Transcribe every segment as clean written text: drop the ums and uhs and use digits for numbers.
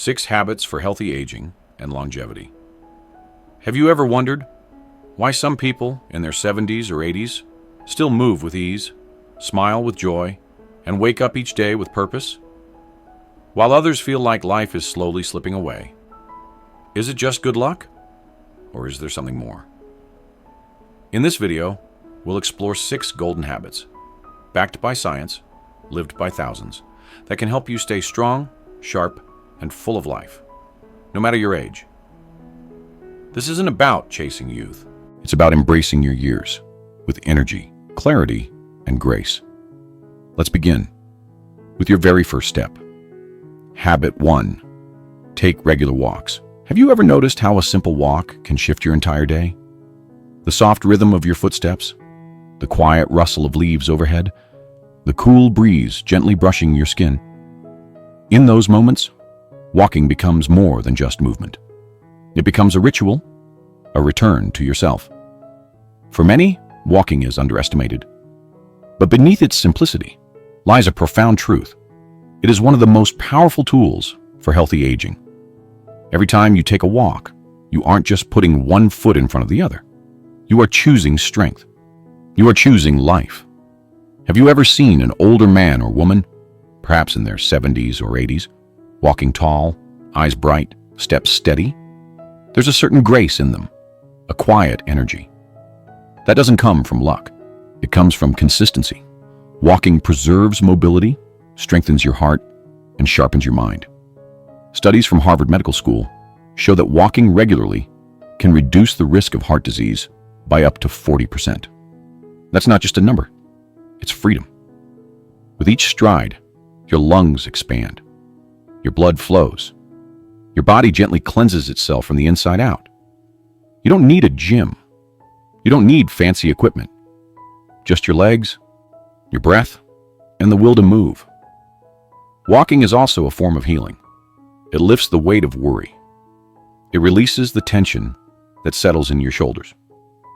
6 Habits for Healthy Aging and Longevity. Have you ever wondered why some people in their 70s or 80s still move with ease, smile with joy, and wake up each day with purpose, while others feel like life is slowly slipping away? Is it just good luck, or is there something more? In this video, we'll explore 6 golden habits, backed by science, lived by thousands, that can help you stay strong, sharp, and full of life, no matter your age. This isn't about chasing youth. It's about embracing your years with energy, clarity, and grace. Let's begin with your very first step. Habit 1. Take regular walks. Have you ever noticed how a simple walk can shift your entire day? The soft rhythm of your footsteps, the quiet rustle of leaves overhead, the cool breeze gently brushing your skin. In those moments, walking becomes more than just movement. It becomes a ritual, a return to yourself. For many, walking is underestimated. But beneath its simplicity lies a profound truth. It is one of the most powerful tools for healthy aging. Every time you take a walk, you aren't just putting one foot in front of the other. You are choosing strength. You are choosing life. Have you ever seen an older man or woman, perhaps in their 70s or 80s, walking tall, eyes bright, steps steady? There's a certain grace in them, a quiet energy. That doesn't come from luck. It comes from consistency. Walking preserves mobility, strengthens your heart, and sharpens your mind. Studies from Harvard Medical School show that walking regularly can reduce the risk of heart disease by up to 40%. That's not just a number, it's freedom. With each stride, your lungs expand. Your blood flows. Your body gently cleanses itself from the inside out. You don't need a gym. You don't need fancy equipment. Just your legs, your breath, and the will to move. Walking is also a form of healing. It lifts the weight of worry. It releases the tension that settles in your shoulders,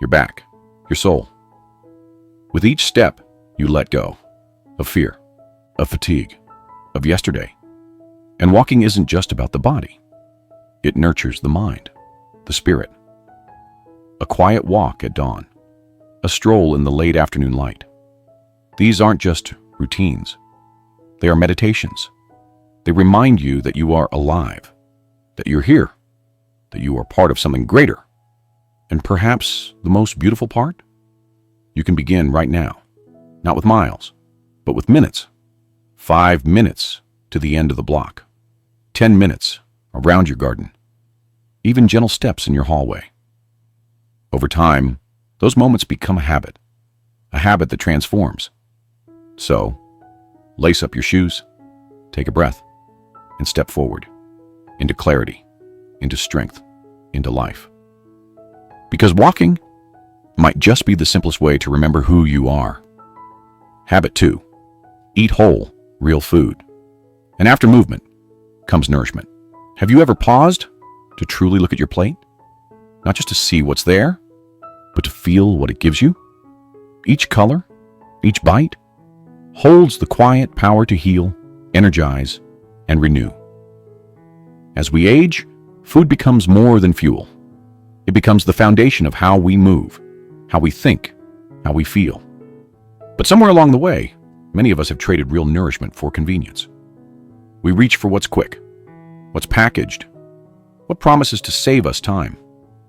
your back, your soul. With each step, you let go of fear, of fatigue, of yesterday. And walking isn't just about the body. It nurtures the mind, the spirit. A quiet walk at dawn, a stroll in the late afternoon light. These aren't just routines. They are meditations. They remind you that you are alive, that you're here, that you are part of something greater. And perhaps the most beautiful part? You can begin right now, not with miles, but with minutes. 5 minutes to the end of the block. 10 minutes around your garden. Even gentle steps in your hallway. Over time, those moments become a habit that transforms. So, lace up your shoes, take a breath, and step forward into clarity, into strength, into life. Because walking might just be the simplest way to remember who you are. Habit 2. Eat whole, real food. And after movement comes nourishment. Have you ever paused to truly look at your plate? Not just to see what's there, but to feel what it gives you? Each color, each bite, holds the quiet power to heal, energize, and renew. As we age, food becomes more than fuel. It becomes the foundation of how we move, how we think, how we feel. But somewhere along the way, many of us have traded real nourishment for convenience. We reach for what's quick, what's packaged, what promises to save us time,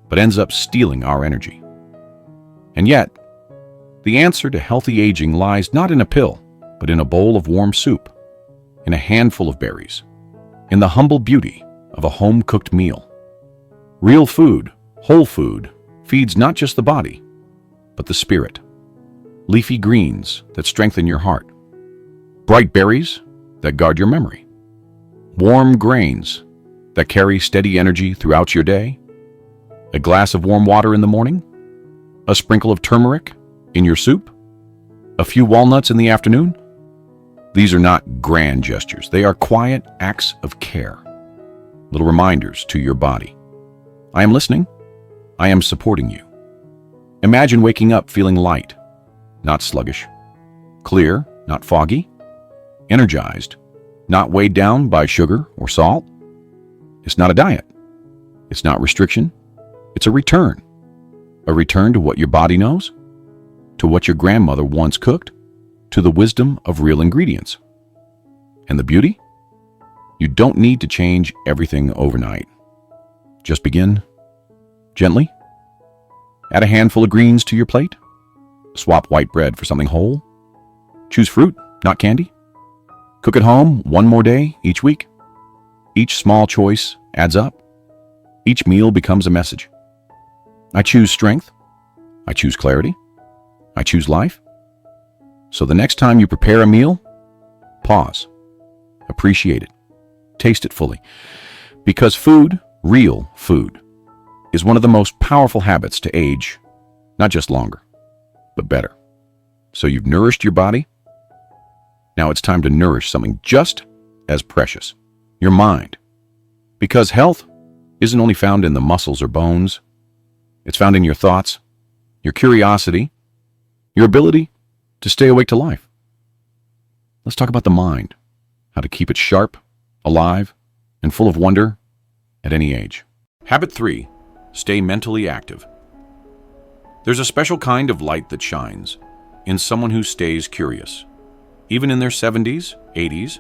but ends up stealing our energy. And yet, the answer to healthy aging lies not in a pill, but in a bowl of warm soup, in a handful of berries, in the humble beauty of a home-cooked meal. Real food, whole food, feeds not just the body, but the spirit. Leafy greens that strengthen your heart. Bright berries that guard your memory. Warm grains that carry steady energy throughout your day. A glass of warm water in the morning. A sprinkle of turmeric in your soup. A few walnuts in the afternoon. These are not grand gestures. They are quiet acts of care. Little reminders to your body. I am listening. I am supporting you. Imagine waking up feeling light, not sluggish. Clear, not foggy. Energized, not weighed down by sugar or salt. It's not a diet. It's not restriction. It's a return. A return to what your body knows, to what your grandmother once cooked, to the wisdom of real ingredients. And the beauty? You don't need to change everything overnight. Just begin gently. Add a handful of greens to your plate. Swap white bread for something whole. Choose fruit, not candy. Cook at home one more day each week. Each small choice adds up. Each meal becomes a message. I choose strength. I choose clarity. I choose life. So the next time you prepare a meal, pause. Appreciate it. Taste it fully. Because food, real food, is one of the most powerful habits to age, not just longer, but better. So you've nourished your body. Now it's time to nourish something just as precious, your mind. Because health isn't only found in the muscles or bones, it's found in your thoughts, your curiosity, your ability to stay awake to life. Let's talk about the mind, how to keep it sharp, alive, and full of wonder at any age. Habit 3. Stay mentally active. There's a special kind of light that shines in someone who stays curious. Even in their 70s, 80s,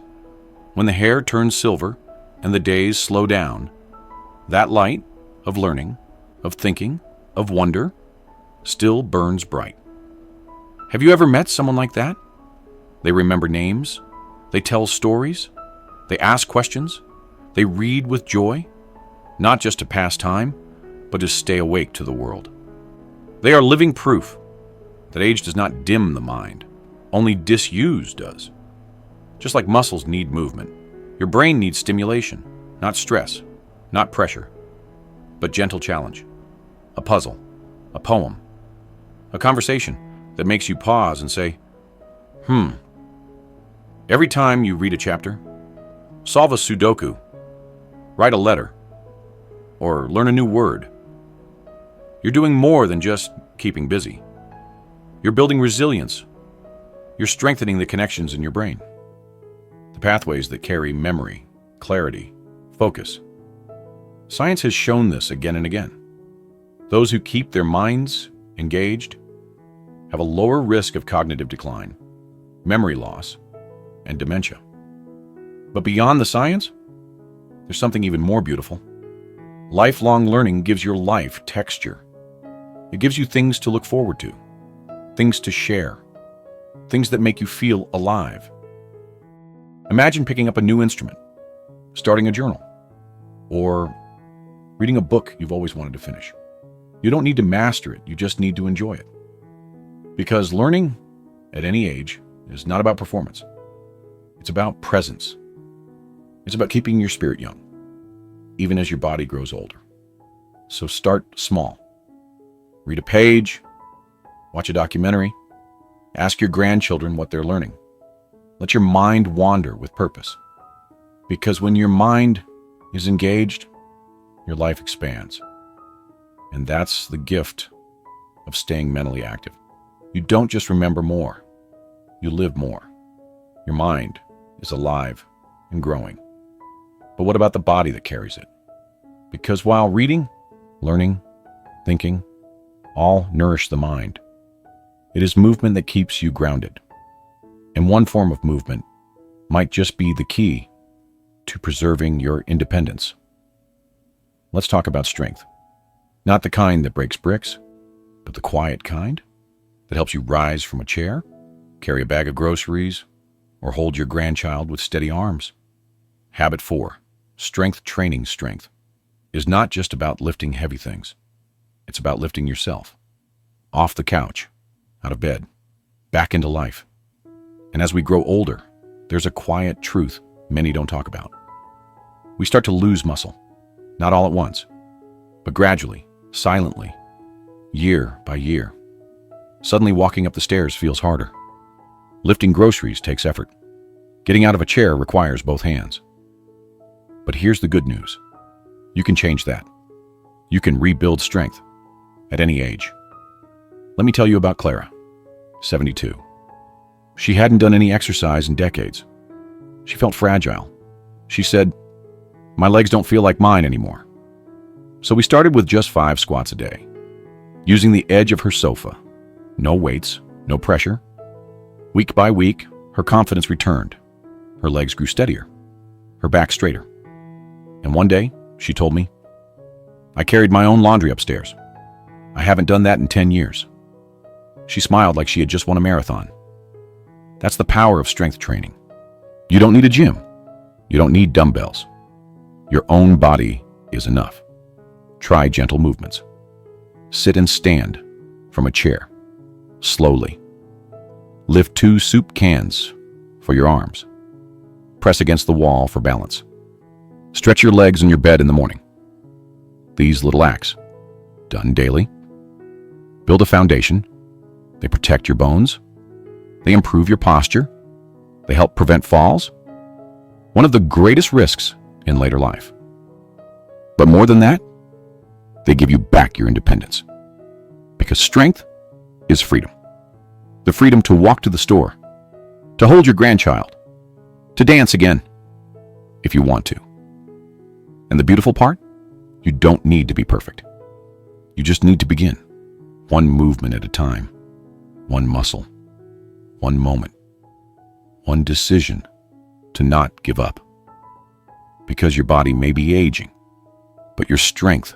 when the hair turns silver and the days slow down, that light of learning, of thinking, of wonder still burns bright. Have you ever met someone like that? They remember names, they tell stories, they ask questions, they read with joy, not just to pass time, but to stay awake to the world. They are living proof that age does not dim the mind, only disuse does. Just like muscles need movement, your brain needs stimulation, not stress, not pressure, but gentle challenge. A puzzle, a poem, a conversation that makes you pause and say, Every time you read a chapter, solve a Sudoku, write a letter, or learn a new word, you're doing more than just keeping busy. You're building resilience. You're strengthening the connections in your brain, the pathways that carry memory, clarity, focus. Science has shown this again and again. Those who keep their minds engaged have a lower risk of cognitive decline, memory loss, and dementia. But beyond the science, there's something even more beautiful. Lifelong learning gives your life texture. It gives you things to look forward to, things to share, things that make you feel alive. Imagine picking up a new instrument, starting a journal, or reading a book you've always wanted to finish. You don't need to master it, you just need to enjoy it. Because learning at any age is not about performance. It's about presence. It's about keeping your spirit young, even as your body grows older. So start small. Read a page, watch a documentary, ask your grandchildren what they're learning. Let your mind wander with purpose. Because when your mind is engaged, your life expands. And that's the gift of staying mentally active. You don't just remember more, you live more. Your mind is alive and growing. But what about the body that carries it? Because while reading, learning, thinking, all nourish the mind, it is movement that keeps you grounded. And one form of movement might just be the key to preserving your independence. Let's talk about strength. Not the kind that breaks bricks, but the quiet kind that helps you rise from a chair, carry a bag of groceries, or hold your grandchild with steady arms. Habit 4, strength training strength, is not just about lifting heavy things. It's about lifting yourself. Off the couch, out of bed, back into life. And as we grow older, there's a quiet truth many don't talk about. We start to lose muscle, not all at once, but gradually, silently, year by year. Suddenly walking up the stairs feels harder. Lifting groceries takes effort. Getting out of a chair requires both hands. But here's the good news. You can change that. You can rebuild strength at any age. Let me tell you about Clara, 72. She hadn't done any exercise in decades. She felt fragile. She said, My legs don't feel like mine anymore. So we started with just 5 squats a day, using the edge of her sofa. No weights, no pressure. Week by week, her confidence returned. Her legs grew steadier, her back straighter. And one day, she told me, "I carried my own laundry upstairs. I haven't done that in 10 years." She smiled like she had just won a marathon. That's the power of strength training. You don't need a gym. You don't need dumbbells. Your own body is enough. Try gentle movements. Sit and stand from a chair, slowly. Lift 2 soup cans for your arms. Press against the wall for balance. Stretch your legs in your bed in the morning. These little acts, done daily, build a foundation. They protect your bones. They improve your posture. They help prevent falls, one of the greatest risks in later life. But more than that, they give you back your independence. Because strength is freedom. The freedom to walk to the store, to hold your grandchild, to dance again, if you want to. And the beautiful part? You don't need to be perfect. You just need to begin, one movement at a time, one muscle, one moment, one decision to not give up. Because your body may be aging, but your strength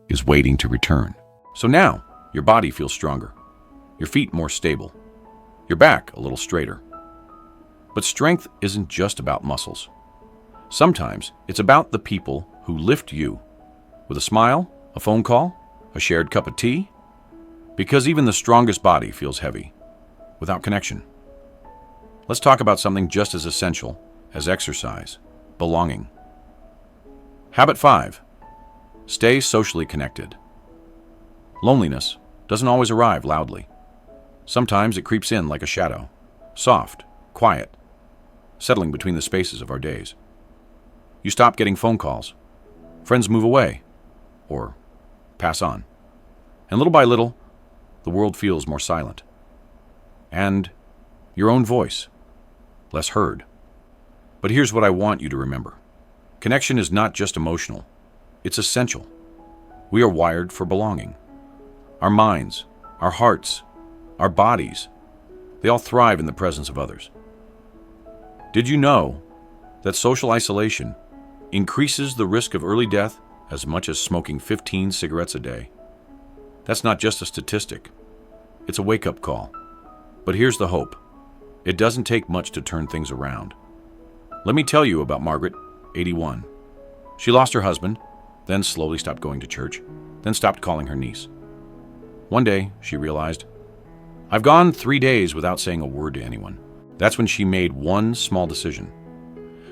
is waiting to return. So now, your body feels stronger, your feet more stable, your back a little straighter. But strength isn't just about muscles. Sometimes it's about the people who lift you with a smile, a phone call, a shared cup of tea. Because even the strongest body feels heavy without connection. Let's talk about something just as essential as exercise: belonging. Habit 5. Stay socially connected. Loneliness doesn't always arrive loudly. Sometimes it creeps in like a shadow, soft, quiet, settling between the spaces of our days. You stop getting phone calls. Friends move away or pass on. And little by little, the world feels more silent. And your own voice, less heard. But here's what I want you to remember. Connection is not just emotional. It's essential. We are wired for belonging. Our minds, our hearts, our bodies, they all thrive in the presence of others. Did you know that social isolation increases the risk of early death as much as smoking 15 cigarettes a day? That's not just a statistic. It's a wake-up call. But here's the hope. It doesn't take much to turn things around. Let me tell you about Margaret, 81. She lost her husband, then slowly stopped going to church, then stopped calling her niece. One day, she realized, I've gone 3 days without saying a word to anyone. That's when she made one small decision.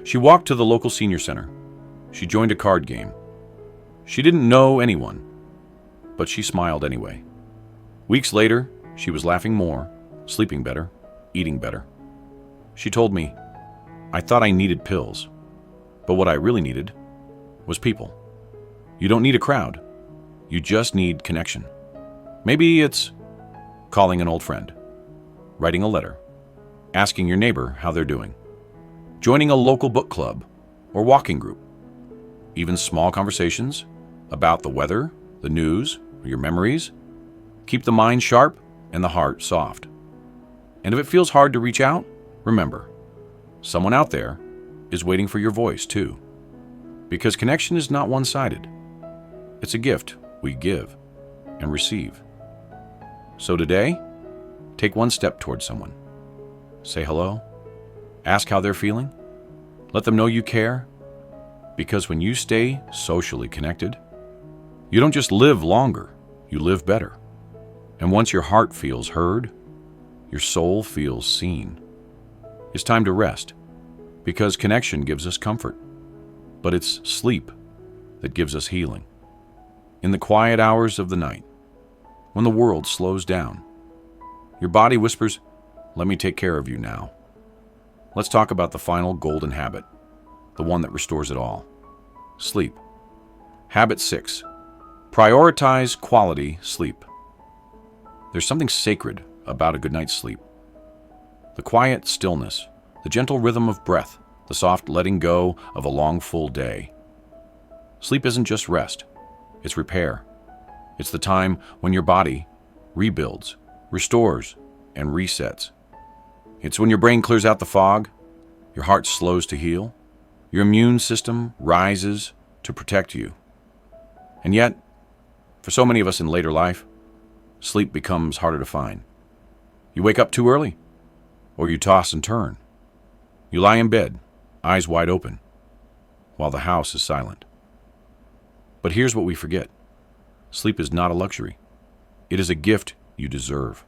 She walked to the local senior center. She joined a card game. She didn't know anyone, but she smiled anyway. Weeks later, she was laughing more, sleeping better, eating better. She told me, I thought I needed pills, but what I really needed was people. You don't need a crowd. You just need connection. Maybe it's calling an old friend, writing a letter, asking your neighbor how they're doing, joining a local book club or walking group. Even small conversations about the weather, the news, or your memories keep the mind sharp and the heart soft. And if it feels hard to reach out, remember, someone out there is waiting for your voice too. Because connection is not one-sided. It's a gift we give and receive. So today, take one step towards someone. Say hello. Ask how they're feeling. Let them know you care. Because when you stay socially connected, you don't just live longer, you live better. And once your heart feels heard, your soul feels seen. It's time to rest, because connection gives us comfort, but it's sleep that gives us healing. In the quiet hours of the night, when the world slows down, your body whispers, let me take care of you now. Let's talk about the final golden habit, the one that restores it all. Sleep. Habit 6. Prioritize quality sleep. There's something sacred about a good night's sleep. The quiet stillness, the gentle rhythm of breath, the soft letting go of a long, full day. Sleep isn't just rest, it's repair. It's the time when your body rebuilds, restores, and resets. It's when your brain clears out the fog, your heart slows to heal, your immune system rises to protect you. And yet, for so many of us in later life, sleep becomes harder to find. You wake up too early, or you toss and turn. You lie in bed, eyes wide open, while the house is silent. But here's what we forget. Sleep is not a luxury. It is a gift you deserve.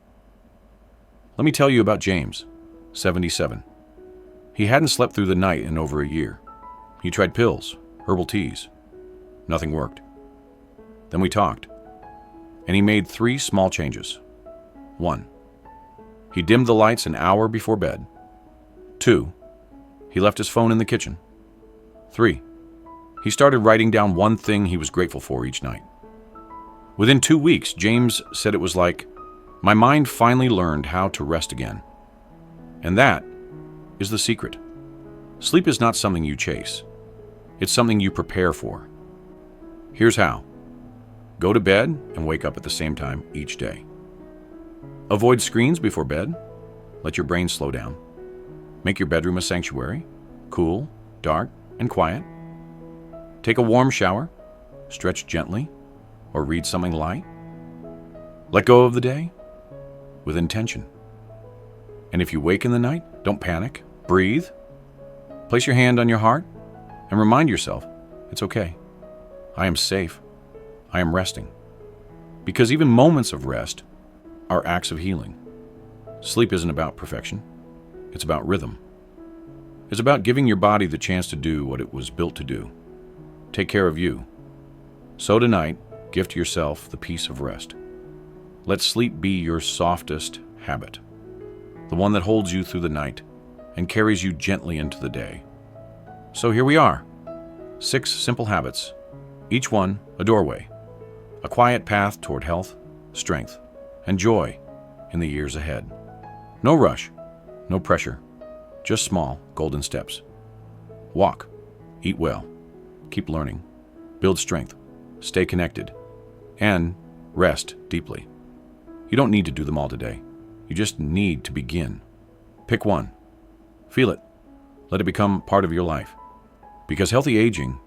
Let me tell you about James, 77. He hadn't slept through the night in over a year. He tried pills, herbal teas. Nothing worked. Then we talked, and he made 3 small changes. 1. He dimmed the lights an hour before bed. 2. He left his phone in the kitchen. 3. He started writing down one thing he was grateful for each night. Within 2 weeks, James said it was like, my mind finally learned how to rest again. And that is the secret. Sleep is not something you chase. It's something you prepare for. Here's how. Go to bed and wake up at the same time each day. Avoid screens before bed. Let your brain slow down. Make your bedroom a sanctuary, cool, dark, and quiet. Take a warm shower, stretch gently, or read something light. Let go of the day with intention. And if you wake in the night, don't panic. Breathe. Place your hand on your heart and remind yourself, it's okay. I am safe. I am resting. Because even moments of rest are acts of healing. Sleep isn't about perfection. It's about rhythm. It's about giving your body the chance to do what it was built to do. Take care of you. So tonight, gift yourself the peace of rest. Let sleep be your softest habit, the one that holds you through the night and carries you gently into the day. So here we are, 6 simple habits, each one a doorway, a quiet path toward health, strength, and joy in the years ahead. No rush, no pressure, just small golden steps. Walk, eat well, keep learning, build strength, stay connected, and rest deeply. You don't need to do them all today. You just need to begin. Pick one. Feel it. Let it become part of your life. Because healthy aging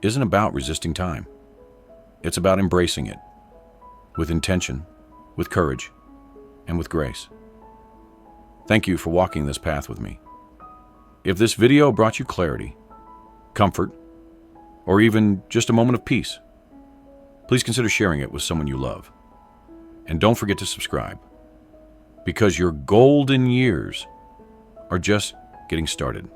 isn't about resisting time. It's about embracing it with intention, with courage, and with grace. Thank you for walking this path with me. If this video brought you clarity, comfort, or even just a moment of peace, please consider sharing it with someone you love. And don't forget to subscribe, because your golden years are just getting started.